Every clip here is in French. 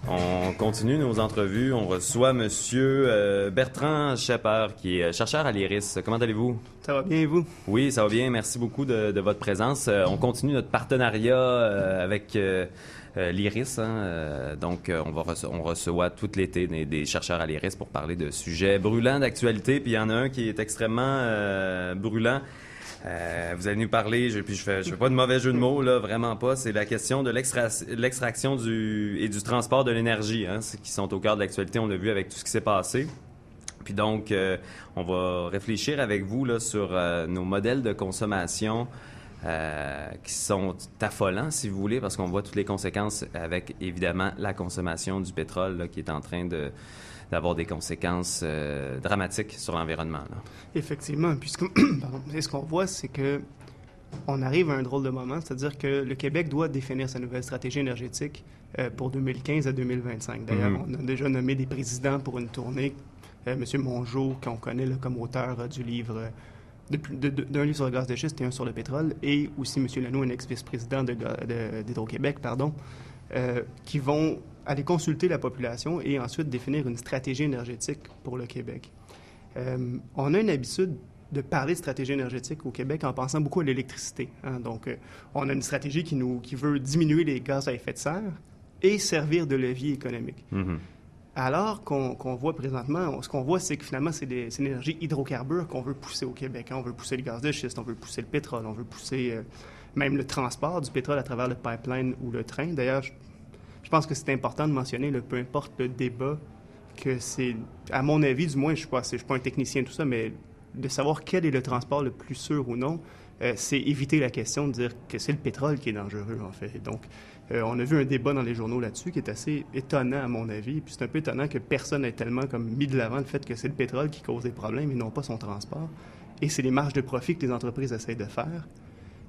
On continue nos entrevues. On reçoit Monsieur Bertrand Schepper, qui est chercheur à l'IRIS. Comment allez-vous? Ça va bien, et vous? Oui, ça va bien. Merci beaucoup de votre présence. On continue notre partenariat avec l'IRIS. Donc, on reçoit tout l'été des chercheurs à l'IRIS pour parler de sujets brûlants d'actualité. Puis il y en a un qui est extrêmement brûlant. Vous allez nous parler, puis je fais pas de mauvais jeu de mots, là, vraiment pas. C'est la question de l'extraction et du transport de l'énergie, qui sont au cœur de l'actualité. On l'a vu avec tout ce qui s'est passé. Puis donc, on va réfléchir avec vous là, sur nos modèles de consommation qui sont affolants, si vous voulez, parce qu'on voit toutes les conséquences avec, évidemment, la consommation du pétrole là, qui est en train d'avoir des conséquences dramatiques sur l'environnement. Là. Effectivement, puisque ce qu'on voit, c'est que on arrive à un drôle de moment, c'est-à-dire que le Québec doit définir sa nouvelle stratégie énergétique pour 2015 à 2025. D'ailleurs, on a déjà nommé des présidents pour une tournée. M. Mongeau, qu'on connaît là, comme auteur du livre, d'un livre sur le gaz de schiste et un sur le pétrole, et aussi M. Lanoux, un ex-vice-président d'Hydro-Québec, qui vont aller consulter la population et ensuite définir une stratégie énergétique pour le Québec. On a une habitude de parler de stratégie énergétique au Québec en pensant beaucoup à l'électricité. Donc, on a une stratégie qui veut diminuer les gaz à effet de serre et servir de levier économique. Mm-hmm. Alors qu'on voit présentement, ce qu'on voit, c'est que finalement, c'est l'énergie hydrocarbure qu'on veut pousser au Québec. On veut pousser le gaz de schiste, on veut pousser le pétrole, on veut pousser même le transport du pétrole à travers le pipeline ou le train. D'ailleurs, je pense que c'est important de mentionner, peu importe le débat, que c'est, à mon avis, du moins, je ne suis pas un technicien tout ça, mais de savoir quel est le transport le plus sûr ou non, c'est éviter la question de dire que c'est le pétrole qui est dangereux, en fait. Et donc, on a vu un débat dans les journaux là-dessus qui est assez étonnant, à mon avis. Puis c'est un peu étonnant que personne n'ait tellement comme mis de l'avant le fait que c'est le pétrole qui cause des problèmes et non pas son transport. Et c'est les marges de profit que les entreprises essayent de faire.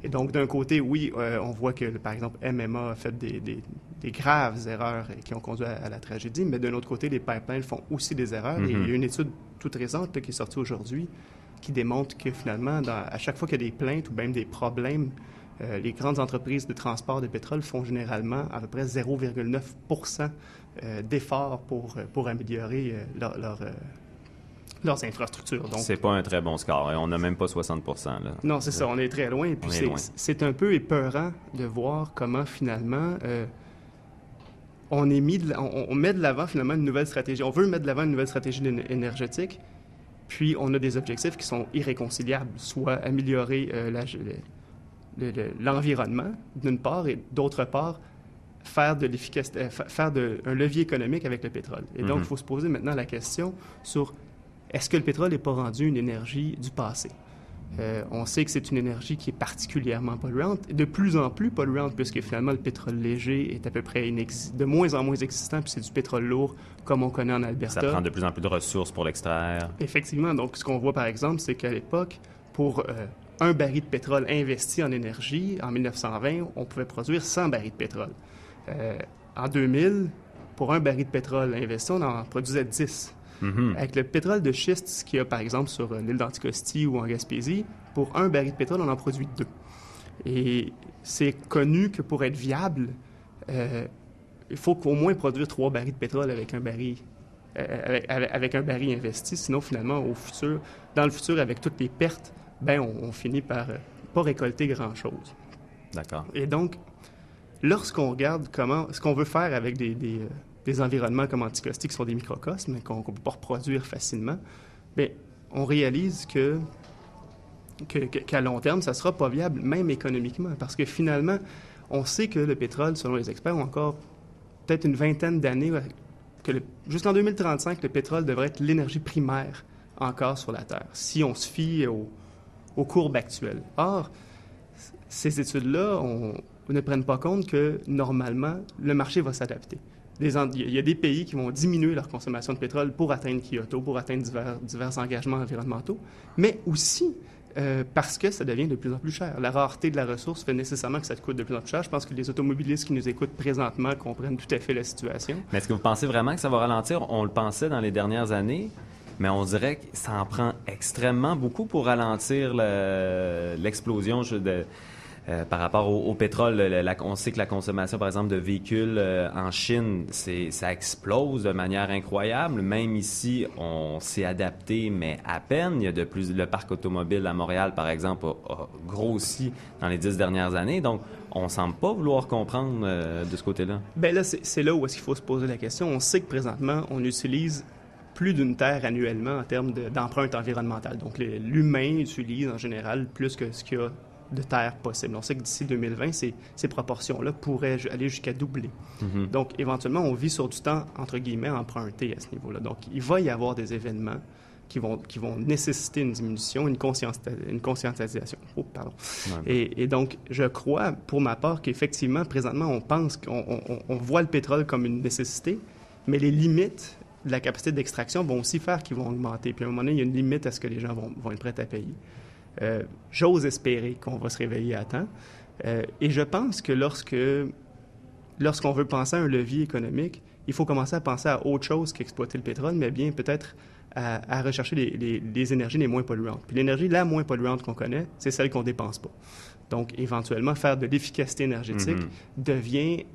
Et donc, d'un côté, oui, on voit que, par exemple, MMA a fait des graves erreurs qui ont conduit à la tragédie, mais d'un autre côté, les pipelines font aussi des erreurs. Mm-hmm. Et il y a une étude toute récente qui est sortie aujourd'hui qui démontre que, finalement, à chaque fois qu'il y a des plaintes ou même des problèmes, les grandes entreprises de transport de pétrole font généralement à peu près 0,9 % d'efforts pour améliorer leurs infrastructures. Donc, c'est pas un très bon score. On n'a même pas 60 % là. Non, c'est ça. On est très loin. Et puis c'est un peu épeurant de voir comment, finalement, on met de l'avant, finalement, une nouvelle stratégie. On veut mettre de l'avant une nouvelle stratégie énergétique, puis on a des objectifs qui sont irréconciliables, soit améliorer l'environnement, d'une part, et d'autre part, faire un levier économique avec le pétrole. Et donc, il faut se poser maintenant la question sur est-ce que le pétrole n'est pas rendu une énergie du passé? On sait que c'est une énergie qui est particulièrement polluante, de plus en plus polluante, puisque finalement, le pétrole léger est à peu près de moins en moins existant, puis c'est du pétrole lourd, comme on connaît en Alberta. Ça prend de plus en plus de ressources pour l'extraire. Effectivement. Donc, ce qu'on voit, par exemple, c'est qu'à l'époque, pour un baril de pétrole investi en énergie, en 1920, on pouvait produire 100 barils de pétrole. En 2000, pour un baril de pétrole investi, on en produisait 10. Mm-hmm. Avec le pétrole de schiste qu'il y a, par exemple, sur l'île d'Anticosti ou en Gaspésie, pour un baril de pétrole, on en produit 2. Et c'est connu que pour être viable, il faut qu'au moins produire 3 barils de pétrole avec un baril investi. Sinon, finalement, dans le futur, avec toutes les pertes, on finit par pas récolter grand-chose. D'accord. Et donc, lorsqu'on regarde ce qu'on veut faire avec des environnements comme Anticosti, qui sont des microcosmes, qu'on ne peut pas reproduire facilement, on réalise qu'à long terme, ça ne sera pas viable, même économiquement, parce que finalement, on sait que le pétrole, selon les experts, a encore peut-être une vingtaine d'années, jusqu'en 2035, le pétrole devrait être l'énergie primaire encore sur la Terre, si on se fie aux courbes actuelles. Or, ces études-là ne prennent pas compte que, normalement, le marché va s'adapter. Il y a des pays qui vont diminuer leur consommation de pétrole pour atteindre Kyoto, pour atteindre divers engagements environnementaux, mais aussi parce que ça devient de plus en plus cher. La rareté de la ressource fait nécessairement que ça te coûte de plus en plus cher. Je pense que les automobilistes qui nous écoutent présentement comprennent tout à fait la situation. Mais est-ce que vous pensez vraiment que ça va ralentir? On le pensait dans les dernières années, mais on dirait que ça en prend extrêmement beaucoup pour ralentir l'explosion Par rapport au pétrole, on sait que la consommation, par exemple, de véhicules en Chine, ça explose de manière incroyable. Même ici, on s'est adapté, mais à peine. Il y a le parc automobile à Montréal, par exemple, a grossi dans les 10 dernières années. Donc, on semble pas vouloir comprendre de ce côté-là. Bien là, c'est là où est-ce qu'il faut se poser la question. On sait que présentement, on utilise plus d'une terre annuellement en termes d'empreinte environnementale. Donc, l'humain utilise en général plus que ce qu'il y a de terre possible. On sait que d'ici 2020, ces proportions-là pourraient aller jusqu'à doubler. Mm-hmm. Donc, éventuellement, on vit sur du temps, entre guillemets, emprunté à ce niveau-là. Donc, il va y avoir des événements qui vont nécessiter une diminution, une conscientisation. Oh, pardon. Ouais. Et donc, je crois, pour ma part, qu'effectivement, présentement, on pense qu'on voit le pétrole comme une nécessité, mais les limites de la capacité d'extraction vont aussi faire qu'ils vont augmenter. Puis à un moment donné, il y a une limite à ce que les gens vont être prêts à payer. J'ose espérer qu'on va se réveiller à temps. Et je pense que lorsqu'on veut penser à un levier économique, il faut commencer à penser à autre chose qu'exploiter le pétrole, mais bien peut-être à rechercher les énergies les moins polluantes. Puis l'énergie la moins polluante qu'on connaît, c'est celle qu'on ne dépense pas. Donc, éventuellement, faire de l'efficacité énergétique devient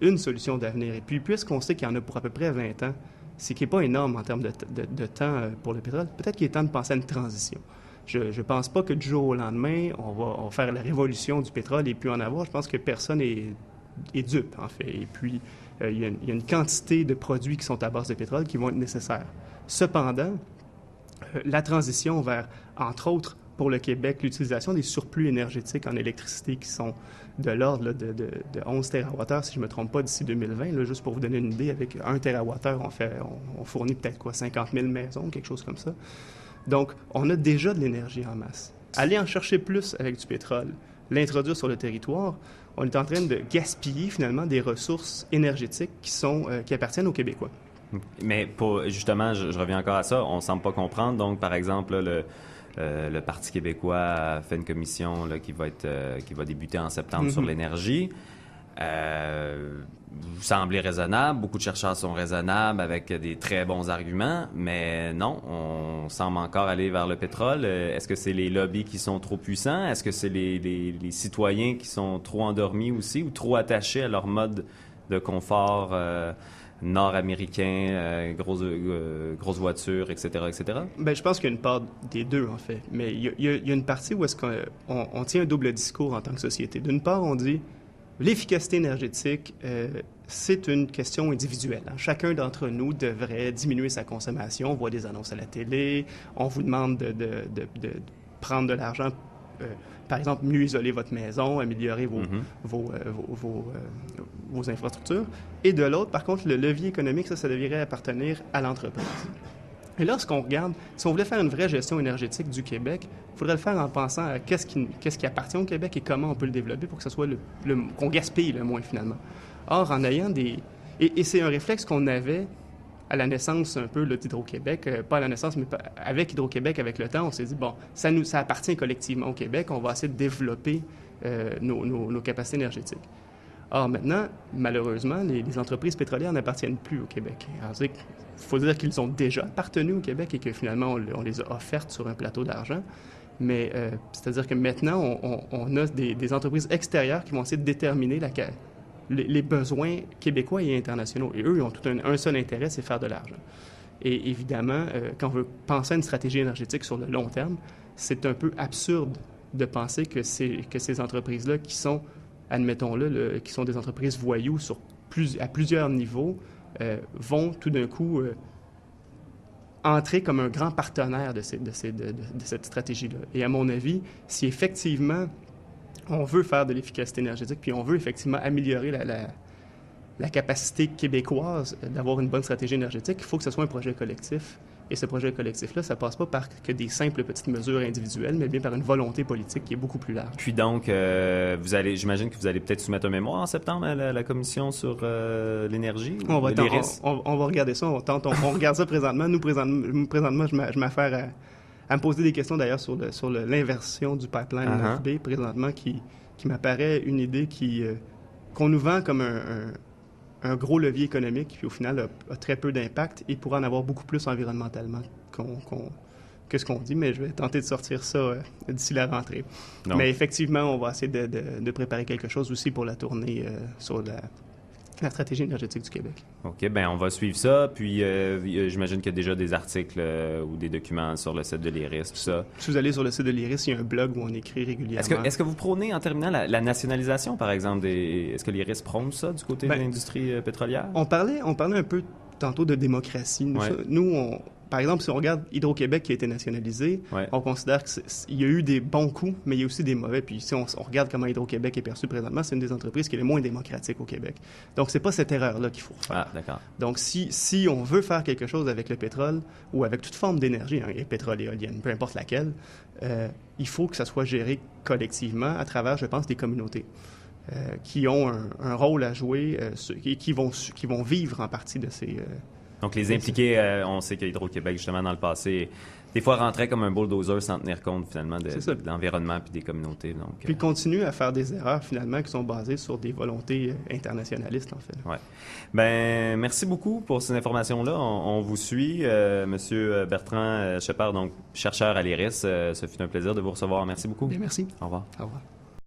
une solution d'avenir. Et puis, puisqu'on sait qu'il y en a pour à peu près 20 ans, ce qui n'est pas énorme en termes de temps pour le pétrole, peut-être qu'il est temps de penser à une transition. Je ne pense pas que du jour au lendemain, on va faire la révolution du pétrole et puis en avoir. Je pense que personne est dupe, en fait. Et puis, il y a une quantité de produits qui sont à base de pétrole qui vont être nécessaires. Cependant, la transition vers, entre autres, pour le Québec, l'utilisation des surplus énergétiques en électricité qui sont de l'ordre de 11 TWh, si je ne me trompe pas, d'ici 2020. Là, juste pour vous donner une idée, avec 1 TWh, on fournit peut-être 50 000 maisons, quelque chose comme ça. Donc, on a déjà de l'énergie en masse. Aller en chercher plus avec du pétrole, l'introduire sur le territoire, on est en train de gaspiller finalement des ressources énergétiques qui appartiennent aux Québécois. Mais justement, je reviens encore à ça, on ne semble pas comprendre. Donc, par exemple, le Parti québécois a fait une commission là, qui va débuter en septembre sur l'énergie. Vous semblez raisonnable, beaucoup de chercheurs sont raisonnables avec des très bons arguments, mais non, on semble encore aller vers le pétrole. Est-ce que c'est les lobbies qui sont trop puissants? Est-ce que c'est les citoyens qui sont trop endormis aussi ou trop attachés à leur mode de confort nord-américain, grosses voitures, etc., etc.? Bien, je pense qu'il y a une part des deux, en fait. Mais il y a une partie où est-ce qu'on tient un double discours en tant que société. D'une part, on dit l'efficacité énergétique, c'est une question individuelle. Hein. Chacun d'entre nous devrait diminuer sa consommation. On voit des annonces à la télé. On vous demande de prendre de l'argent, par exemple, mieux isoler votre maison, améliorer vos infrastructures. Et de l'autre, par contre, le levier économique, ça devrait appartenir à l'entreprise. Et lorsqu'on regarde, si on voulait faire une vraie gestion énergétique du Québec, il faudrait le faire en pensant à qu'est-ce qui appartient au Québec et comment on peut le développer pour que ce soit qu'on gaspille le moins, finalement. Or, en ayant Et c'est un réflexe qu'on avait à la naissance un peu d'Hydro-Québec, pas à la naissance, mais avec Hydro-Québec, avec le temps, on s'est dit, bon, ça appartient collectivement au Québec, on va essayer de développer nos capacités énergétiques. Or, maintenant, malheureusement, les entreprises pétrolières n'appartiennent plus au Québec. Il faut dire qu'ils ont déjà appartenu au Québec et que finalement, on les a offertes sur un plateau d'argent. Mais c'est-à-dire que maintenant, on a des entreprises extérieures qui vont essayer de déterminer les besoins québécois et internationaux. Et eux, ils ont un seul intérêt, c'est faire de l'argent. Et évidemment, quand on veut penser à une stratégie énergétique sur le long terme, c'est un peu absurde de penser que ces entreprises-là qui sont, admettons-le, qui sont des entreprises voyous à plusieurs niveaux, vont tout d'un coup entrer comme un grand partenaire de cette stratégie-là. Et à mon avis, si effectivement on veut faire de l'efficacité énergétique, puis on veut effectivement améliorer la capacité québécoise d'avoir une bonne stratégie énergétique, il faut que ce soit un projet collectif. Et ce projet collectif-là, ça passe pas par que des simples petites mesures individuelles, mais bien par une volonté politique qui est beaucoup plus large. Puis donc, j'imagine que vous allez peut-être soumettre un mémoire en septembre à la commission sur l'énergie? On va regarder ça, on regarde ça présentement. Présentement, je m'affaire à me poser des questions d'ailleurs sur l'inversion du pipeline 9B présentement qui m'apparaît une idée qu'on nous vend comme un gros levier économique qui au final a très peu d'impact et pourra en avoir beaucoup plus environnementalement que ce qu'on dit, mais je vais tenter de sortir ça d'ici la rentrée. Donc, mais effectivement, on va essayer de préparer quelque chose aussi pour la tournée sur la stratégie énergétique du Québec. OK, ben on va suivre ça. Puis j'imagine qu'il y a déjà des articles ou des documents sur le site de l'IRIS, tout ça. Si vous allez sur le site de l'IRIS, il y a un blog où on écrit régulièrement. Est-ce que vous prônez, en terminant, la nationalisation, par exemple? Est-ce que l'IRIS prône ça du côté de l'industrie pétrolière? On parlait un peu tantôt de démocratie. Nous, par exemple, si on regarde Hydro-Québec qui a été nationalisé, on considère qu'il y a eu des bons coups, mais il y a aussi des mauvais. Puis si on regarde comment Hydro-Québec est perçu présentement, c'est une des entreprises qui est les moins démocratiques au Québec. Donc, c'est pas cette erreur-là qu'il faut faire. Ah, d'accord. Donc, si on veut faire quelque chose avec le pétrole ou avec toute forme d'énergie, et pétrole, éolienne, peu importe laquelle, il faut que ça soit géré collectivement à travers, je pense, des communautés. Qui ont un rôle à jouer, qui vont vivre en partie de ces... Donc, les impliqués, on sait que Hydro-Québec, justement, dans le passé, des fois rentrait comme un bulldozer sans tenir compte, finalement, de l'environnement puis des communautés. Donc, puis continue à faire des erreurs, finalement, qui sont basées sur des volontés internationalistes, en fait. Oui. Ben, merci beaucoup pour ces informations-là. On vous suit. Monsieur Bertrand Shepard, donc chercheur à l'IRIS, ce fut un plaisir de vous recevoir. Merci beaucoup. Bien, merci. Au revoir. Au revoir.